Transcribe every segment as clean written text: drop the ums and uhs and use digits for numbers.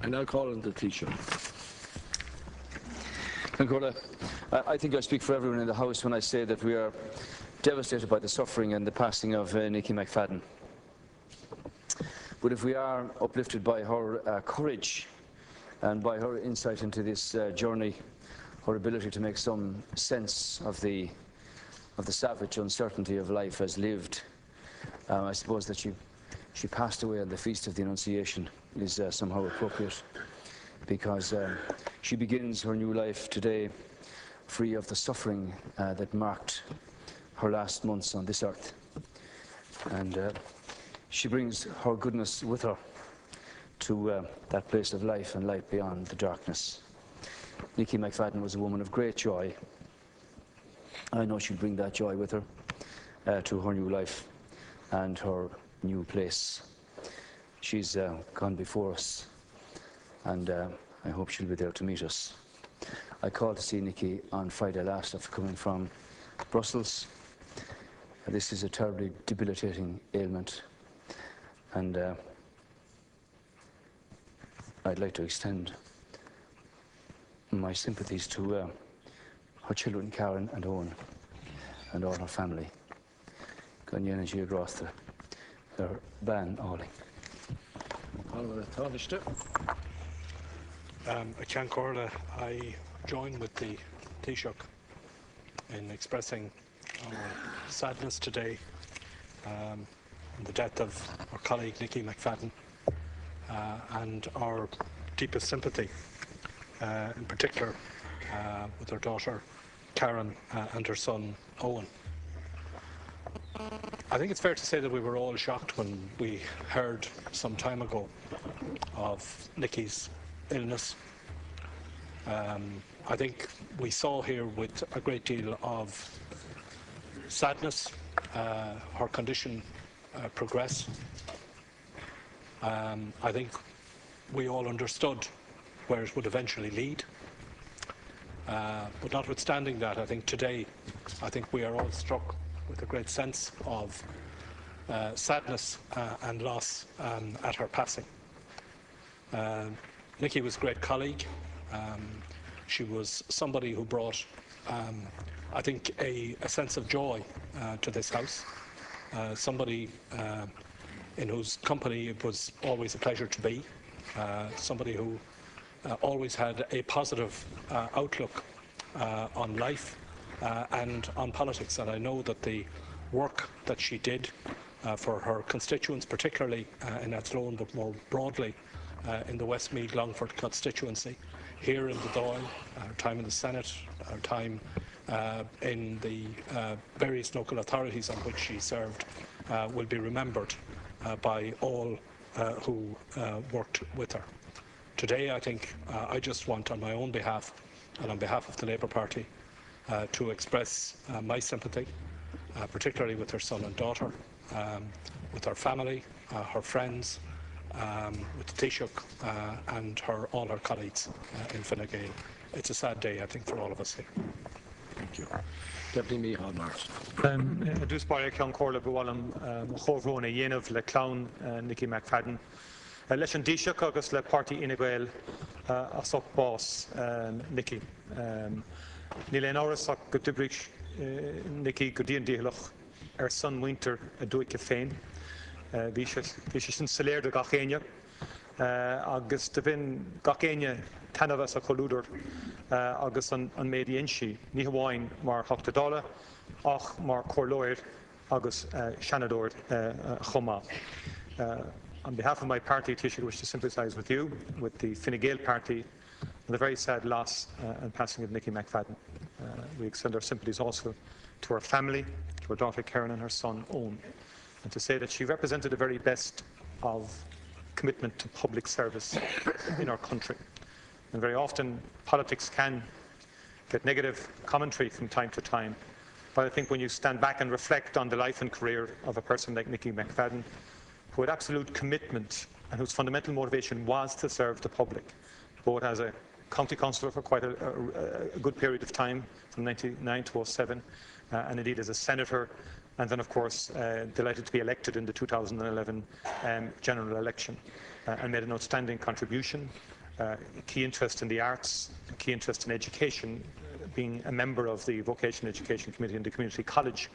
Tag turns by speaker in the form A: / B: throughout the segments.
A: I now call on the Taoiseach.
B: I think I speak for everyone in the House when I say that we are devastated by the suffering and the passing of Nicky McFadden. But if we are uplifted by her courage and by her insight into this journey, her ability to make some sense of the savage uncertainty of life as lived, I suppose that she passed away on the Feast of the Annunciation is somehow appropriate, because she begins her new life today free of the suffering that marked her last months on this earth. And she brings her goodness with her to that place of life and light beyond the darkness. Nicky McFadden was a woman of great joy. I know she'll bring that joy with her to her new life and her new place. She's gone before us, and I hope she'll be there to meet us. I called to see Nikki on Friday last after coming from Brussels. This is a terribly debilitating ailment, and I'd like to extend my sympathies to her children, Karen and Owen, and all her family. Gan Gio Grosta, their ban Ollie.
A: Tánaiste.
C: I join with the Taoiseach in expressing our sadness today on the death of our colleague Nicky McFadden, and our deepest sympathy in particular with her daughter Karen and her son Owen. I think it's fair to say that we were all shocked when we heard some time ago of Nicky's illness. I think we saw here with a great deal of sadness her condition progress. I think we all understood where it would eventually lead. But notwithstanding that, I think today, we are all struck with a great sense of sadness and loss at her passing. Nicky was a great colleague. She was somebody who brought, I think, a sense of joy to this house. Somebody in whose company it was always a pleasure to be. Somebody who always had a positive outlook on life and on politics. And I know that the work that she did for her constituents, particularly in Athlone, but more broadly in the Westmeath Longford constituency, here in the Dáil, our time in the Senate, our time in the various local authorities on which she served, will be remembered by all who worked with her. Today, I think I just want, on my own behalf and on behalf of the Labour Party, to express my sympathy, particularly with her son and daughter, with her family, her friends, with the Taoiseach and all her colleagues in Fine Gael. It's a sad day, I think, for all of us here.
A: Thank you. Deputy Micheál Martin.
D: Dus baie ceann córa bhuailm chomhróna dhéanamh le clán Nicky McFadden. Leis an Taoiseach agus le Páirtí Fine Gael a soch bás Nicky. Ní leon áras ach go dtibríoch Nicky go dtíon díolach son muintir a dúice féin. Bhí sé sin soléir do gach éine, agus de bhíonn gach éine tanamh a choulúdar agus an méid insi, ní hamháin mar Chachtadála ach mar Chorlóir agus Shanadóir chomá. On behalf of my party, Taoiseach, I wish to sympathise with you, with the Fine Gael party, on the very sad loss and passing of Nicky McFadden. We extend our sympathies also to her family, to her daughter Karen and her son Owen, and to say that she represented the very best of commitment to public service in our country. And very often politics can get negative commentary from time to time, but I think when you stand back and reflect on the life and career of a person like Nicky McFadden, who had absolute commitment and whose fundamental motivation was to serve the public, both as a county councillor for quite a good period of time, from 1999 to 2007, and indeed as a senator, and then of course delighted to be elected in the 2011 general election. and made an outstanding contribution. Key interest in the arts, key interest in education, being a member of the Vocational Education Committee in the community college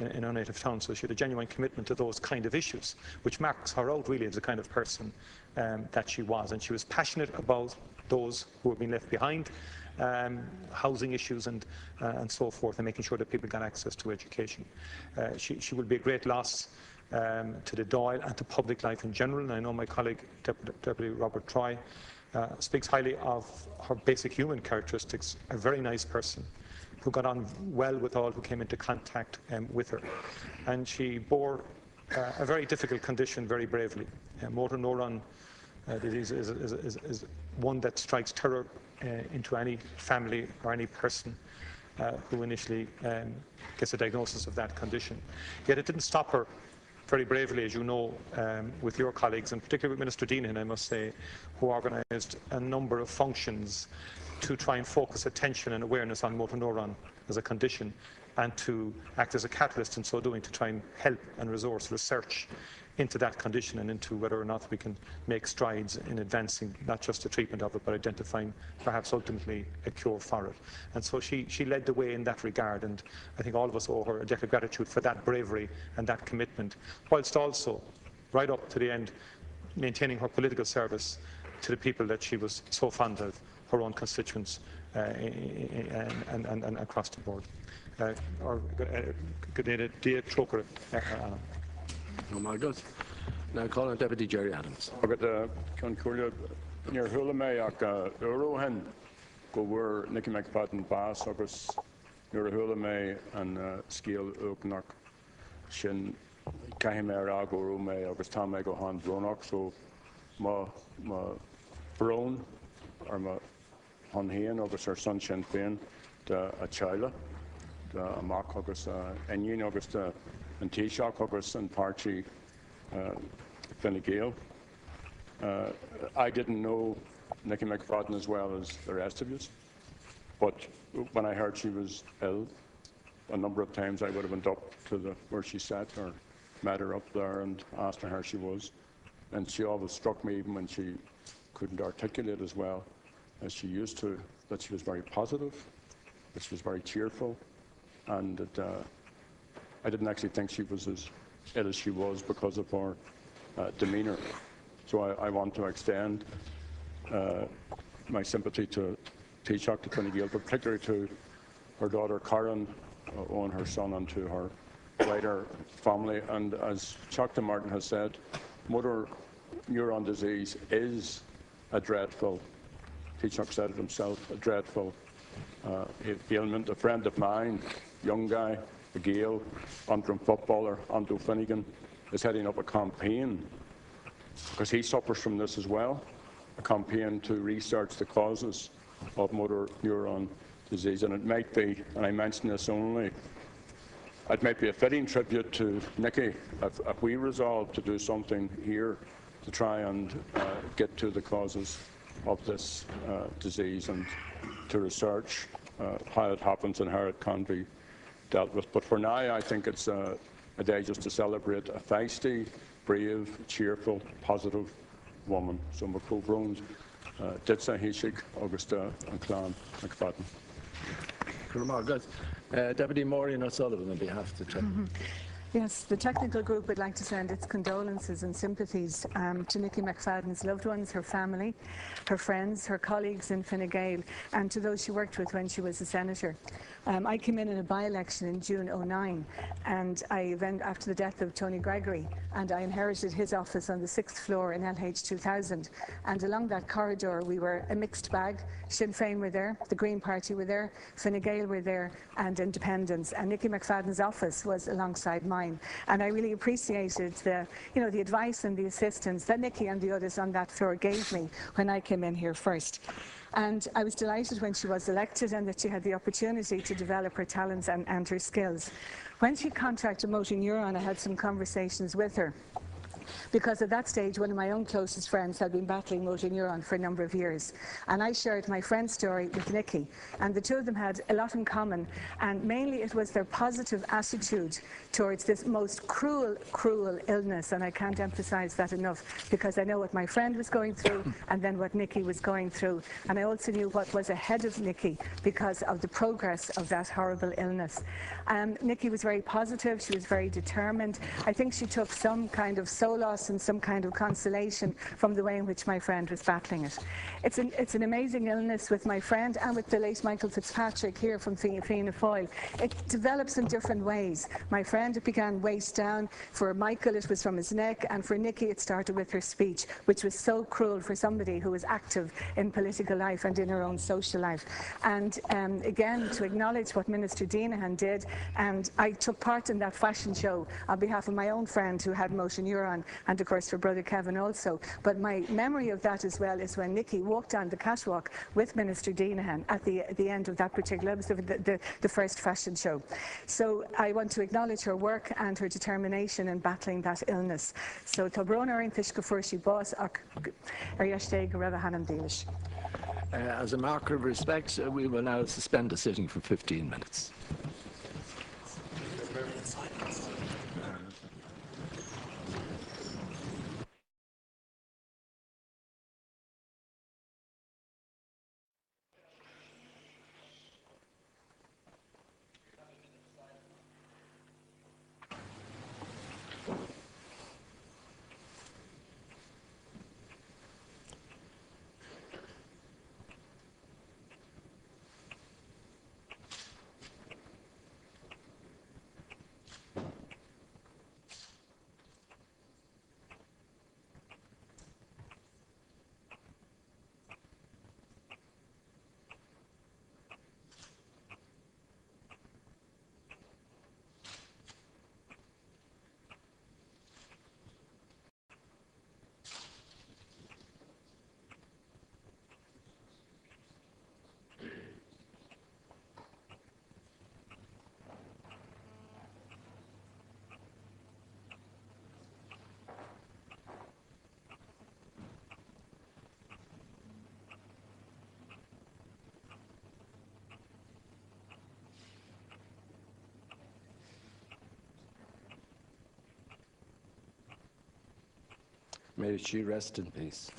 D: in our native town. So she had a genuine commitment to those kind of issues, which marks her out really as the kind of person that she was. And she was passionate about those who have been left behind, housing issues and so forth, and making sure that people got access to education. She will be a great loss to the Dáil and to public life in general. And I know my colleague, Deputy Robert Troy, speaks highly of her basic human characteristics, a very nice person who got on well with all who came into contact with her. And she bore a very difficult condition very bravely. Motor neuron disease is one that strikes terror into any family or any person who initially gets a diagnosis of that condition. Yet it didn't stop her very bravely, as you know, with your colleagues, and particularly with Minister Deanan, I must say, who organised a number of functions to try and focus attention and awareness on motor neuron as a condition, and to act as a catalyst in so doing to try and help and resource research into that condition and into whether or not we can make strides in advancing not just the treatment of it, but identifying perhaps ultimately a cure for it. And so she led the way in that regard, and I think all of us owe her a debt of gratitude for that bravery and that commitment, whilst also, right up to the end, maintaining her political service to the people that she was so fond of, her own constituents and across the board. Good day, Díl Trócaire.
A: Oh my God. Now call on Deputy Jerry Adams.
E: Near Hulame, Eurohen, go where Nicky McFadden Bass, August, near Hulame and Scale Oaknock, Shin, Kahimera, Ago Rume, August Tamego Han Bronock, so ma Brown, or ma Honhain, August our son Shin Féin, the Achila, the Mock, August, Enyin, August, and Taoiseach, August, and Party, Fine Gael. I didn't know Nicky McFadden as well as the rest of you, but when I heard she was ill, a number of times I would have went up to where she sat or met her up there and asked her how she was. And she always struck me, even when she couldn't articulate as well as she used to, that she was very positive, that she was very cheerful, and that I didn't actually think she was as ill as she was because of her demeanour. So I want to extend my sympathy to Taoiseach, to Fine Gael, but particularly to her daughter Karen, Owen, her son, and to her wider family. And as Dr. Martin has said, motor neuron disease is a dreadful, Taoiseach said it himself, a dreadful ailment. A friend of mine, young guy, a Gael, Antrim footballer, Anto Finnegan, is heading up a campaign, because he suffers from this as well, a campaign to research the causes of motor neuron disease. And it might be, and I mention this only, it might be a fitting tribute to Nikki if we resolve to do something here to try and get to the causes of this disease and to research how it happens and how it can be dealt with. But for now, I think it's a day just to celebrate a feisty, brave, cheerful, positive woman. So McCobrone, Ditsa Hishik, Augusta and Clan McFadden.
A: Deputy Maureen O'Sullivan on behalf of the Trust.
F: Yes, the technical group would like to send its condolences and sympathies to Nicky McFadden's loved ones, her family, her friends, her colleagues in Fine Gael, and to those she worked with when she was a senator. I came in a by-election in June '09, and I then, after the death of Tony Gregory, and I inherited his office on the 6th floor in LH 2000. And along that corridor, we were a mixed bag. Sinn Féin were there, the Green Party were there, Fine Gael were there, and Independents. And Nicky McFadden's office was alongside mine. And I really appreciated the advice and the assistance that Nikki and the others on that floor gave me when I came in here first. And I was delighted when she was elected and that she had the opportunity to develop her talents and her skills. When she contracted motor neuron, I had some conversations with her. because at that stage one of my own closest friends had been battling motor neuron for a number of years, and I shared my friend's story with Nikki, and the two of them had a lot in common, and mainly it was their positive attitude towards this most cruel illness, and I can't emphasize that enough, because I know what my friend was going through and then what Nikki was going through, and I also knew what was ahead of Nikki because of the progress of that horrible illness. Nikki was very positive, she was very determined. I think she took some kind of solace and some kind of consolation from the way in which my friend was battling it. It's an amazing illness with my friend and with the late Michael Fitzpatrick here from Fianna Fáil. It develops in different ways. My friend, it began waist down. For Michael, it was from his neck, and for Nikki, it started with her speech, which was so cruel for somebody who was active in political life and in her own social life. And again, to acknowledge what Minister Deenahan did, and I took part in that fashion show on behalf of my own friend who had motor neuron, and of course for brother Kevin also. But my memory of that as well is when Nikki walked on the catwalk with Minister Deenahan at the end of that particular, it was the first fashion show. So I want to acknowledge her work and her determination in battling that illness. So tá brón ar intis go fuair boss ach ar yeasté go raibh h-anam dílis.
G: As a marker of respect, we will now suspend the sitting for 15 minutes. May she rest in peace.